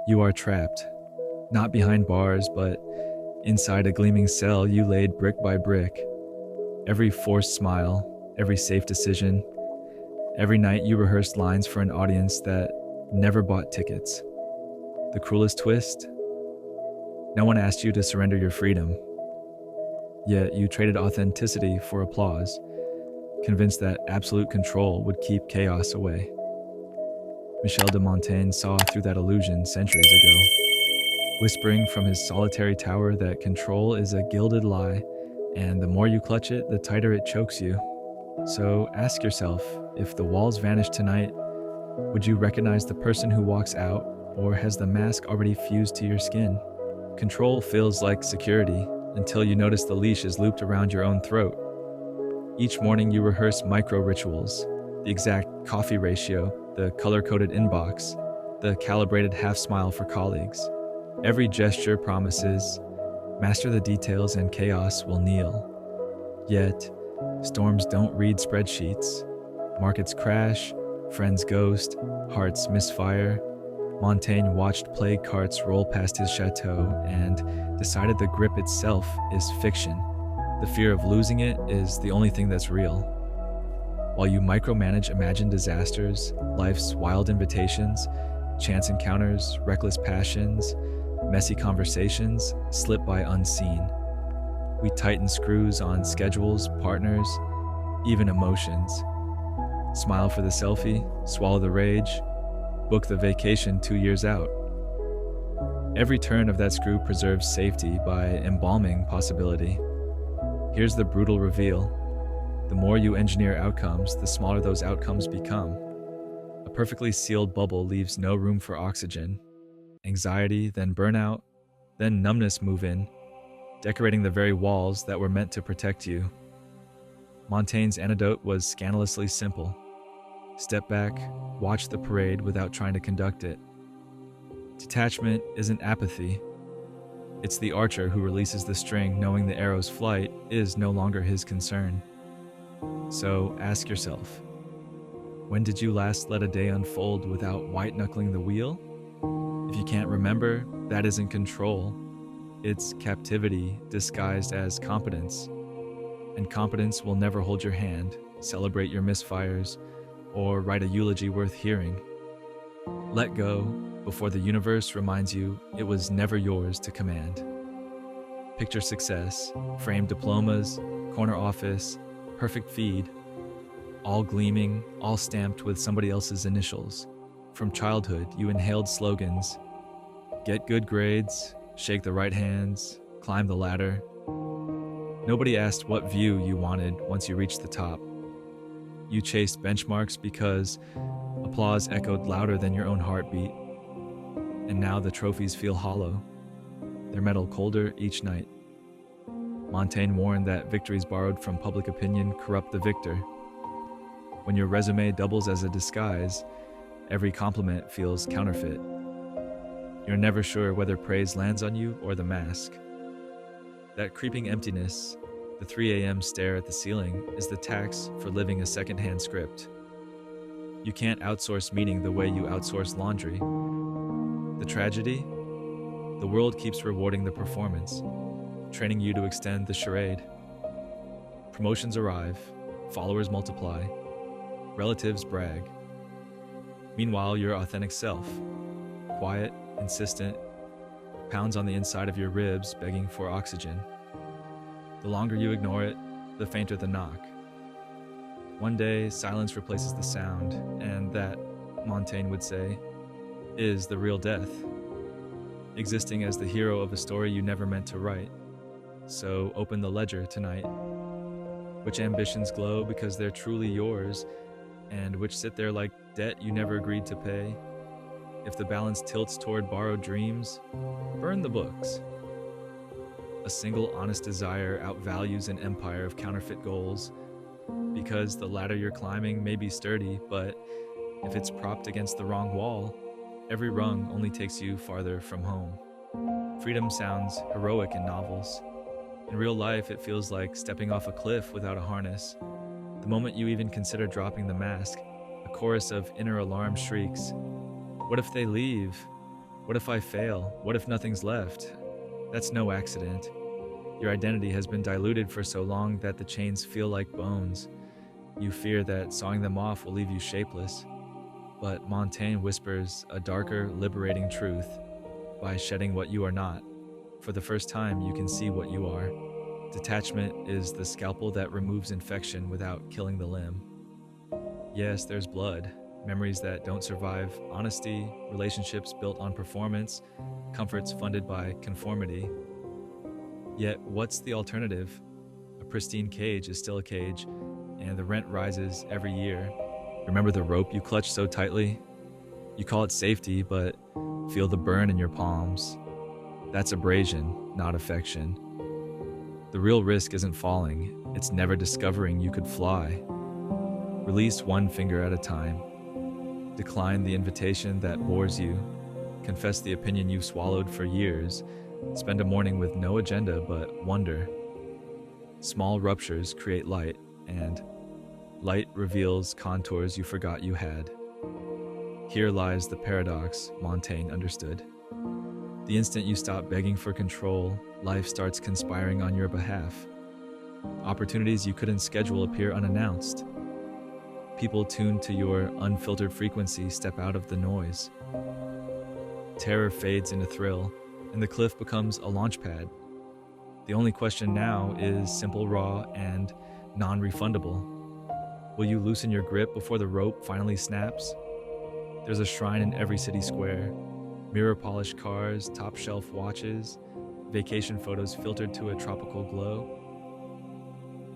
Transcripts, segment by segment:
You are trapped, not behind bars, but inside a gleaming cell you laid brick by brick. Every forced smile, every safe decision, every night you rehearsed lines for an audience that never bought tickets. The cruelest twist? No one asked you to surrender your freedom, yet you traded authenticity for applause, convinced that absolute control would keep chaos away. Michel de Montaigne saw through that illusion centuries ago, whispering from his solitary tower that control is a gilded lie, and the more you clutch it, the tighter it chokes you. So ask yourself, if the walls vanish tonight, would you recognize the person who walks out, or has the mask already fused to your skin? Control feels like security until you notice the leash is looped around your own throat. Each morning you rehearse micro rituals, the exact coffee ratio, the color-coded inbox, the calibrated half smile for colleagues. Every gesture promises, master the details and chaos will kneel. Yet, storms don't read spreadsheets. Markets crash, friends ghost, hearts misfire. Montaigne watched plague carts roll past his château and decided the grip itself is fiction. The fear of losing it is the only thing that's real. While you micromanage imagined disasters, life's wild invitations, chance encounters, reckless passions, messy conversations slip by unseen. We tighten screws on schedules, partners, even emotions. Smile for the selfie, swallow the rage, book the vacation 2 years out. Every turn of that screw preserves safety by embalming possibility. Here's the brutal reveal. The more you engineer outcomes, the smaller those outcomes become. A perfectly sealed bubble leaves no room for oxygen. Anxiety, then burnout, then numbness move in, decorating the very walls that were meant to protect you. Montaigne's antidote was scandalously simple. Step back, watch the parade without trying to conduct it. Detachment isn't apathy. It's the archer who releases the string knowing the arrow's flight is no longer his concern. So ask yourself, when did you last let a day unfold without white-knuckling the wheel? If you can't remember, that isn't control. It's captivity disguised as competence. And competence will never hold your hand, celebrate your misfires, or write a eulogy worth hearing. Let go before the universe reminds you it was never yours to command. Picture success, framed diplomas, corner office, perfect feed, all gleaming, all stamped with somebody else's initials. From childhood, you inhaled slogans: get good grades, shake the right hands, climb the ladder. Nobody asked what view you wanted once you reached the top. You chased benchmarks because applause echoed louder than your own heartbeat. And now the trophies feel hollow, their metal colder each night. Montaigne warned that victories borrowed from public opinion corrupt the victor. When your resume doubles as a disguise, every compliment feels counterfeit. You're never sure whether praise lands on you or the mask. That creeping emptiness, the 3 a.m. stare at the ceiling, is the tax for living a secondhand script. You can't outsource meaning the way you outsource laundry. The tragedy? The world keeps rewarding the performance, training you to extend the charade. Promotions arrive, followers multiply, relatives brag. Meanwhile, your authentic self, quiet, insistent, pounds on the inside of your ribs begging for oxygen. The longer you ignore it, the fainter the knock. One day, silence replaces the sound, and that, Montaigne would say, is the real death. Existing as the hero of a story you never meant to write. So open the ledger tonight. Which ambitions glow because they're truly yours, and which sit there like debt you never agreed to pay? If the balance tilts toward borrowed dreams, burn the books. A single honest desire outvalues an empire of counterfeit goals, because the ladder you're climbing may be sturdy, but if it's propped against the wrong wall, every rung only takes you farther from home. Freedom sounds heroic in novels. In real life, it feels like stepping off a cliff without a harness. The moment you even consider dropping the mask, a chorus of inner alarm shrieks. What if they leave? What if I fail? What if nothing's left? That's no accident. Your identity has been diluted for so long that the chains feel like bones. You fear that sawing them off will leave you shapeless. But Montaigne whispers a darker, liberating truth. By shedding what you are not, for the first time you can see what you are. Detachment is the scalpel that removes infection without killing the limb. Yes, there's blood, memories that don't survive, honesty, relationships built on performance, comforts funded by conformity. Yet, what's the alternative? A pristine cage is still a cage, and the rent rises every year. Remember the rope you clutched so tightly? You call it safety, but feel the burn in your palms. That's abrasion, not affection. The real risk isn't falling, it's never discovering you could fly. Release one finger at a time. Decline the invitation that bores you. Confess the opinion you've swallowed for years. Spend a morning with no agenda but wonder. Small ruptures create light, and light reveals contours you forgot you had. Here lies the paradox Montaigne understood. The instant you stop begging for control, life starts conspiring on your behalf. Opportunities you couldn't schedule appear unannounced. People tuned to your unfiltered frequency step out of the noise. Terror fades into thrill, and the cliff becomes a launch pad. The only question now is simple, raw, and non-refundable. Will you loosen your grip before the rope finally snaps? There's a shrine in every city square. Mirror-polished cars, top-shelf watches, vacation photos filtered to a tropical glow.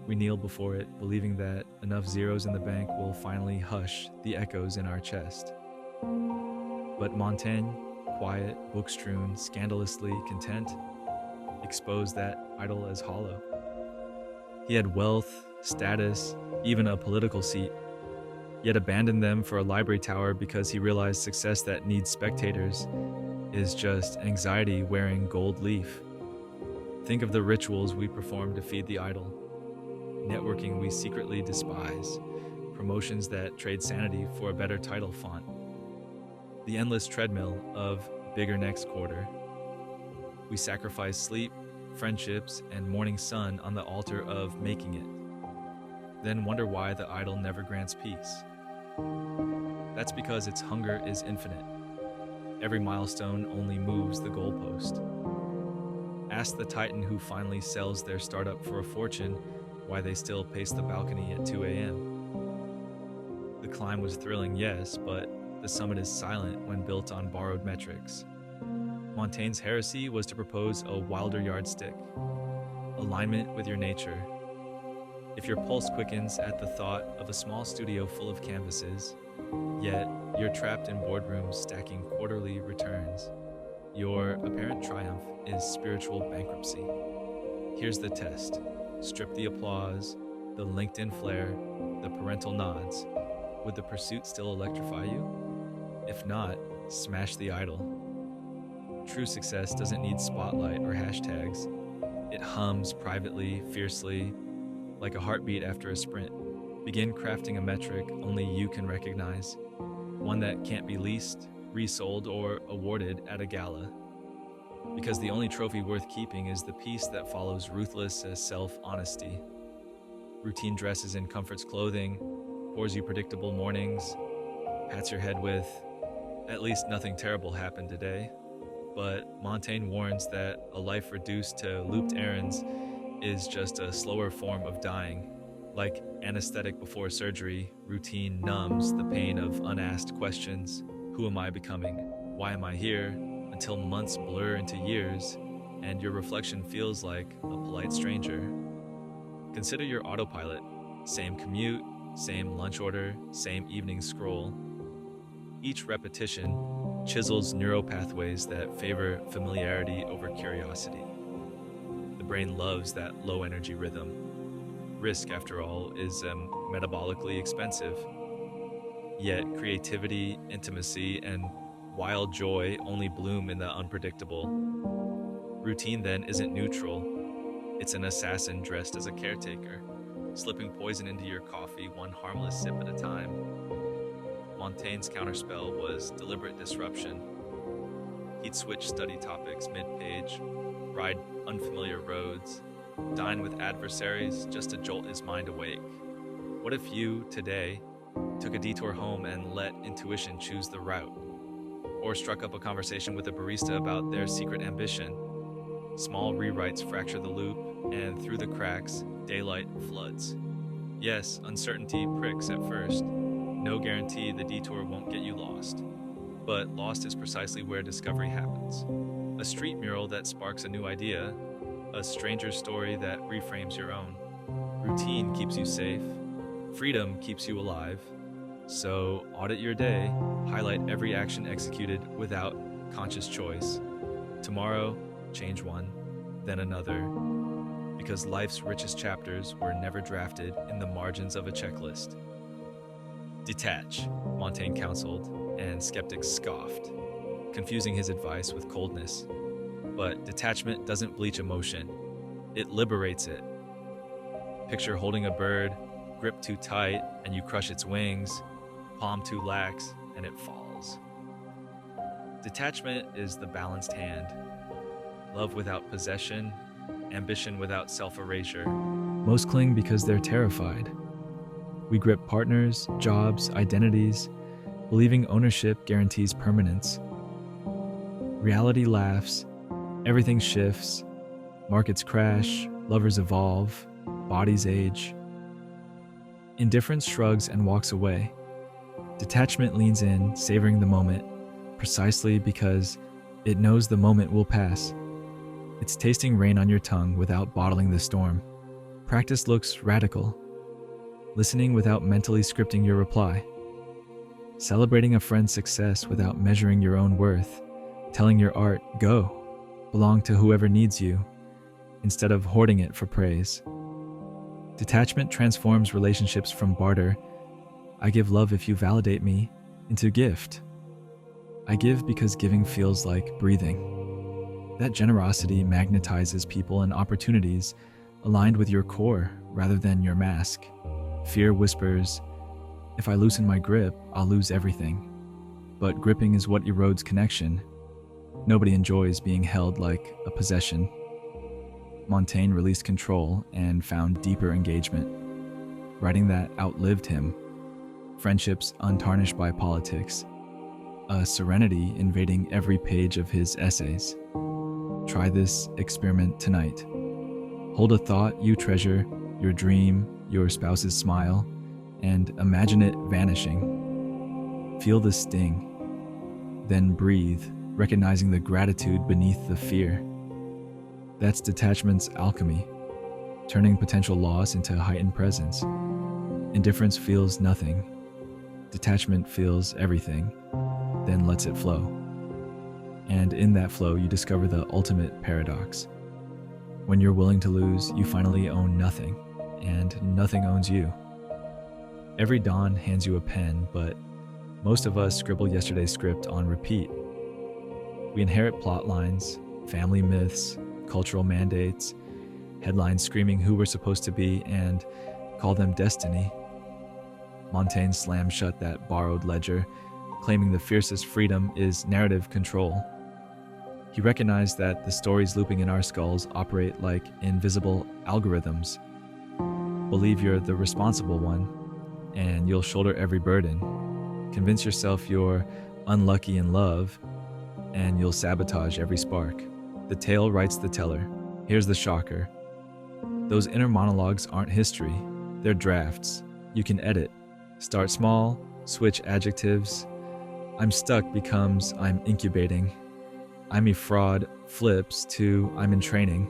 We kneel before it, believing that enough zeros in the bank will finally hush the echoes in our chest. But Montaigne, quiet, book-strewn, scandalously content, exposed that idol as hollow. He had wealth, status, even a political seat, yet abandoned them for a library tower because he realized success that needs spectators is just anxiety wearing gold leaf. Think of the rituals we perform to feed the idol, networking we secretly despise, promotions that trade sanity for a better title font, the endless treadmill of bigger next quarter. We sacrifice sleep, friendships, and morning sun on the altar of making it, then wonder why the idol never grants peace. That's because its hunger is infinite. Every milestone only moves the goalpost. Ask the titan who finally sells their startup for a fortune why they still pace the balcony at 2 a.m. The climb was thrilling, yes, but the summit is silent when built on borrowed metrics. Montaigne's heresy was to propose a wilder yardstick, alignment with your nature. If your pulse quickens at the thought of a small studio full of canvases, yet you're trapped in boardrooms stacking quarterly returns, your apparent triumph is spiritual bankruptcy. Here's the test. Strip the applause, the LinkedIn flair, the parental nods. Would the pursuit still electrify you? If not, smash the idol. True success doesn't need spotlight or hashtags. It hums privately, fiercely, like a heartbeat after a sprint. Begin crafting a metric only you can recognize, one that can't be leased, resold, or awarded at a gala. Because the only trophy worth keeping is the peace that follows ruthless self-honesty. Routine dresses in comforts clothing, pours you predictable mornings, pats your head with, "At least nothing terrible happened today." But Montaigne warns that a life reduced to looped errands is just a slower form of dying. Like anesthetic before surgery, routine numbs the pain of unasked questions. Who am I becoming? Why am I here? Until months blur into years, and your reflection feels like a polite stranger. Consider your autopilot. Same commute, same lunch order, same evening scroll. Each repetition chisels neural pathways that favor familiarity over curiosity. The brain loves that low-energy rhythm. Risk, after all, is metabolically expensive. Yet creativity, intimacy, and wild joy only bloom in the unpredictable. Routine then isn't neutral. It's an assassin dressed as a caretaker, slipping poison into your coffee one harmless sip at a time. Montaigne's counterspell was deliberate disruption. He'd switch study topics mid-page, ride unfamiliar roads, dine with adversaries just to jolt his mind awake. What if you, today, took a detour home and let intuition choose the route? Or struck up a conversation with a barista about their secret ambition? Small rewrites fracture the loop, and through the cracks, daylight floods. Yes, uncertainty pricks at first. No guarantee the detour won't get you lost. But lost is precisely where discovery happens. A street mural that sparks a new idea, a stranger's story that reframes your own. Routine keeps you safe, freedom keeps you alive. So audit your day, highlight every action executed without conscious choice. Tomorrow, change one, then another, because life's richest chapters were never drafted in the margins of a checklist. Detach, Montaigne counseled, and skeptics scoffed, confusing his advice with coldness. But detachment doesn't bleach emotion, it liberates it. Picture holding a bird, grip too tight, and you crush its wings, palm too lax, and it falls. Detachment is the balanced hand. Love without possession, ambition without self-erasure. Most cling because they're terrified. We grip partners, jobs, identities, believing ownership guarantees permanence. Reality laughs, everything shifts, markets crash, lovers evolve, bodies age. Indifference shrugs and walks away. Detachment leans in, savoring the moment, precisely because it knows the moment will pass. It's tasting rain on your tongue without bottling the storm. Practice looks radical. Listening without mentally scripting your reply. Celebrating a friend's success without measuring your own worth. Telling your art, go, belong to whoever needs you, instead of hoarding it for praise. Detachment transforms relationships from barter, I give love if you validate me, into gift. I give because giving feels like breathing. That generosity magnetizes people and opportunities aligned with your core rather than your mask. Fear whispers, if I loosen my grip, I'll lose everything. But gripping is what erodes connection. Nobody enjoys being held like a possession. Montaigne released control and found deeper engagement. Writing that outlived him. Friendships untarnished by politics. A serenity invading every page of his essays. Try this experiment tonight. Hold a thought you treasure, your dream, your spouse's smile, and imagine it vanishing. Feel the sting. Then breathe, recognizing the gratitude beneath the fear. That's detachment's alchemy, turning potential loss into heightened presence. Indifference feels nothing. Detachment feels everything, then lets it flow. And in that flow, you discover the ultimate paradox. When you're willing to lose, you finally own nothing, and nothing owns you. Every dawn hands you a pen, but most of us scribble yesterday's script on repeat. We inherit plot lines, family myths, cultural mandates, headlines screaming who we're supposed to be, and call them destiny. Montaigne slammed shut that borrowed ledger, claiming the fiercest freedom is narrative control. He recognized that the stories looping in our skulls operate like invisible algorithms. Believe you're the responsible one, and you'll shoulder every burden. Convince yourself you're unlucky in love, and you'll sabotage every spark. The tale writes the teller. Here's the shocker. Those inner monologues aren't history, they're drafts. You can edit. Start small, switch adjectives. I'm stuck becomes I'm incubating. I'm a fraud flips to I'm in training.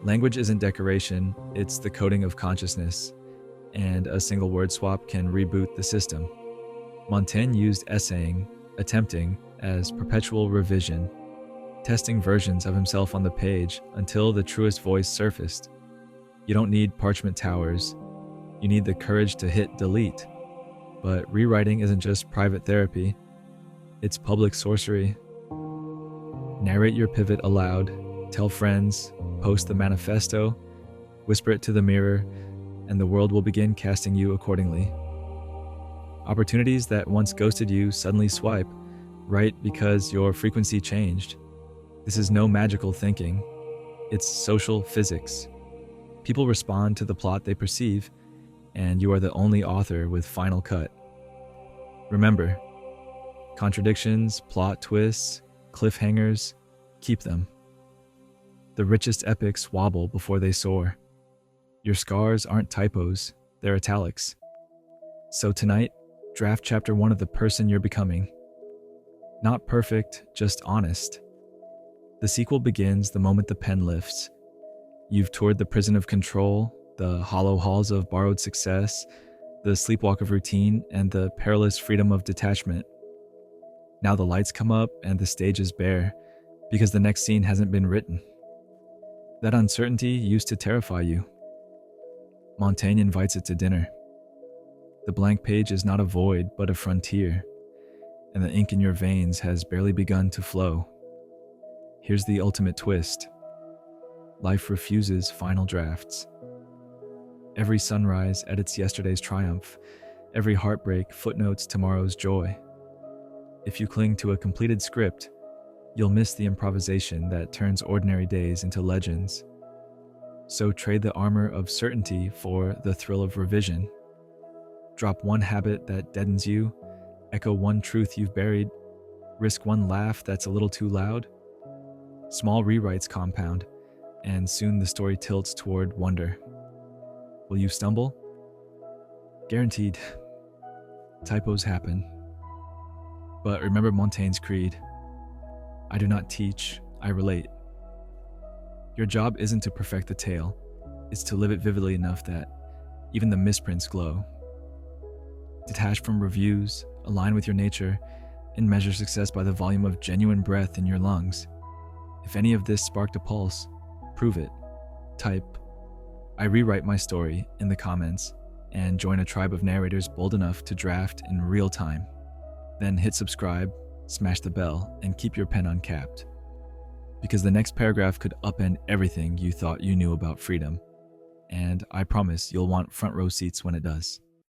Language isn't decoration, it's the coding of consciousness, and a single word swap can reboot the system. Montaigne used essaying, attempting, as perpetual revision, testing versions of himself on the page until the truest voice surfaced. You don't need parchment towers, you need the courage to hit delete. But rewriting isn't just private therapy, it's public sorcery. Narrate your pivot aloud, tell friends, post the manifesto, whisper it to the mirror, and the world will begin casting you accordingly. Opportunities that once ghosted you suddenly swipe, Write because your frequency changed. This is no magical thinking. It's social physics. People respond to the plot they perceive, and you are the only author with final cut. Remember, contradictions, plot twists, cliffhangers, keep them. The richest epics wobble before they soar. Your scars aren't typos, they're italics. So tonight, draft chapter 1 of the person you're becoming. Not perfect, just honest. The sequel begins the moment the pen lifts. You've toured the prison of control, the hollow halls of borrowed success, the sleepwalk of routine, and the perilous freedom of detachment. Now the lights come up and the stage is bare, because the next scene hasn't been written. That uncertainty used to terrify you. Montaigne invites it to dinner. The blank page is not a void, but a frontier, and the ink in your veins has barely begun to flow. Here's the ultimate twist. Life refuses final drafts. Every sunrise edits yesterday's triumph. Every heartbreak footnotes tomorrow's joy. If you cling to a completed script, you'll miss the improvisation that turns ordinary days into legends. So trade the armor of certainty for the thrill of revision. Drop one habit that deadens you, echo one truth you've buried, risk one laugh that's a little too loud. Small rewrites compound, and soon the story tilts toward wonder. Will you stumble? Guaranteed. Typos happen. But remember Montaigne's creed. I do not teach, I relate. Your job isn't to perfect the tale, it's to live it vividly enough that even the misprints glow. Detach from reviews, align with your nature, and measure success by the volume of genuine breath in your lungs. If any of this sparked a pulse, prove it. Type, I rewrite my story in the comments, and join a tribe of narrators bold enough to draft in real time. Then hit subscribe, smash the bell, and keep your pen uncapped. Because the next paragraph could upend everything you thought you knew about freedom. And I promise you'll want front row seats when it does.